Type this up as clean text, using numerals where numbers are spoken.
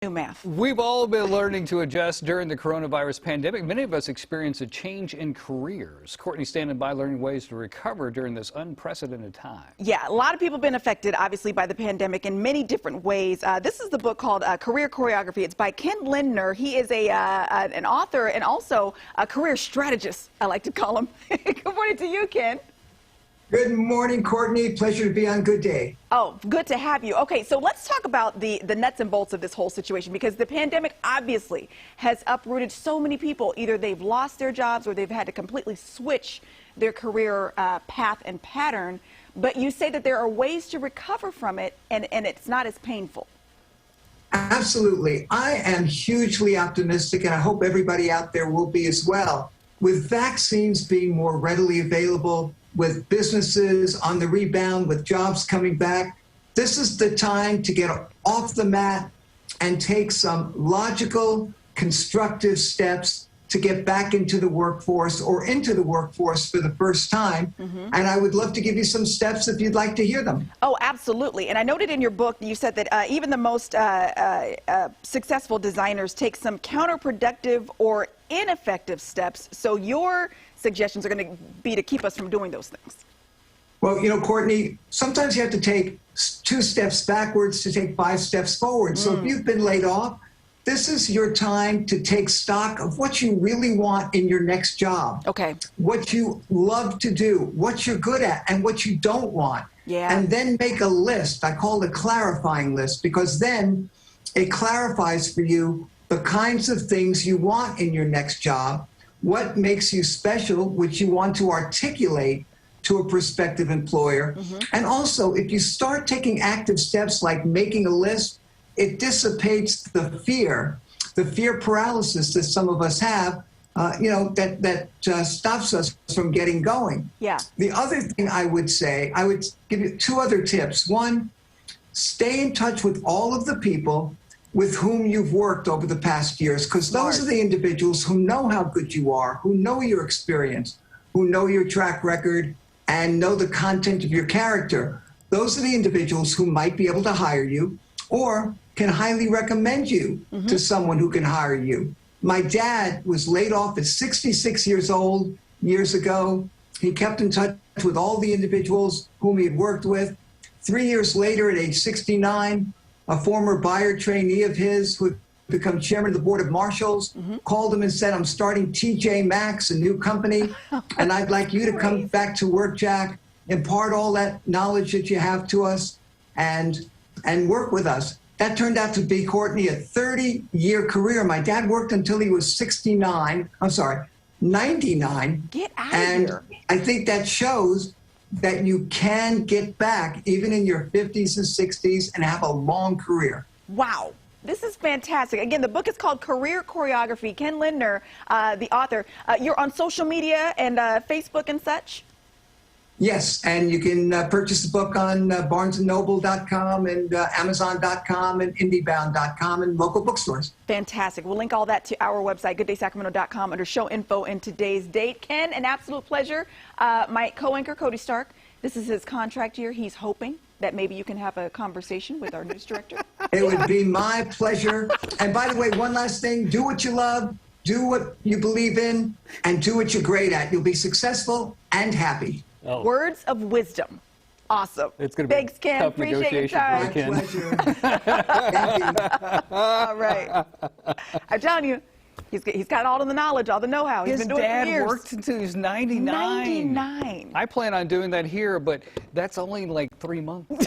New math. We've all been learning to adjust during the coronavirus pandemic. Many of us experience a change in careers. Courtney standing by learning ways to recover during this unprecedented time. Yeah, a lot of people have been affected, obviously, by the pandemic in many different ways. This is the book called Career Choreography. It's by Ken Lindner. He is an author and also a career strategist, I like to call him. Good morning to you, Ken. Good morning, Courtney. Pleasure to be on Good Day. Oh, good to have you. Okay, so let's talk about the nuts and bolts of this whole situation, because the pandemic obviously has uprooted so many people. Either they've lost their jobs or they've had to completely switch their career path and pattern. But you say that there are ways to recover from it, and it's not as painful. Absolutely. I am hugely optimistic, and I hope everybody out there will be as well. With vaccines being more readily available, with businesses on the rebound, with jobs coming back, this is the time to get off the mat and take some logical, constructive steps to get back into the workforce or into the workforce for the first time. And I would love to give you some steps if you'd like to hear them. Oh, absolutely. And I noted in your book, you said that even the most successful designers take some counterproductive or ineffective steps. So your suggestions are going to be to keep us from doing those things. Well, you know, Courtney, sometimes you have to take 2 steps backwards to take 5 steps forward. So if you've been laid off, this is your time to take stock of what you really want in your next job. Okay. What you love to do, what you're good at, and what you don't want. Yeah. And then make a list. I call it a clarifying list, because then it clarifies for you the kinds of things you want in your next job, what makes you special, which you want to articulate to a prospective employer. And also, if you start taking active steps like making a list, it dissipates the fear paralysis that some of us have, that stops us from getting going. Yeah. The other thing I would say, I would give you 2 other tips. One, stay in touch with all of the people with whom you've worked over the past years, because those are the individuals who know how good you are, who know your experience, who know your track record, and know the content of your character. Those are the individuals who might be able to hire you or can highly recommend you to someone who can hire you. My dad was laid off at 66 years old years ago. He kept in touch with all the individuals whom he had worked with. 3 years later, at age 69, a former buyer trainee of his who had become chairman of the board of marshals called him and said, "I'm starting TJ Maxx, a new company, and I'd like you to come back to work, Jack, impart all that knowledge that you have to us and work with us." That turned out to be, Courtney, a 30-year career. My dad worked until he was 99. Get out of and here. I think that shows that you can get back even in your 50s and 60s and have a long career. Wow. This is fantastic. Again, the book is called Career Choreography. Ken Lindner, the author. You're on social media and Facebook and such? Yes, and you can purchase the book on barnesandnoble.com and amazon.com and indiebound.com and local bookstores. Fantastic. We'll link all that to our website, gooddaysacramento.com, under show info and today's date. Ken, an absolute pleasure. My co-anchor, Cody Stark, this is his contract year. He's hoping that maybe you can have a conversation with our news director. It would be my pleasure. And by the way, one last thing, do what you love, do what you believe in, and do what you're great at. You'll be successful and happy. Oh. Words of wisdom. Awesome. It's going to be Thanks, Ken. tough Appreciate your negotiation time. My Ken. pleasure. Thank you. All right. I'm telling you, he's got all of the knowledge, all the know-how. He's His been doing it for dad years. worked until he was 99. 99. I plan on doing that here, but that's only like 3 months.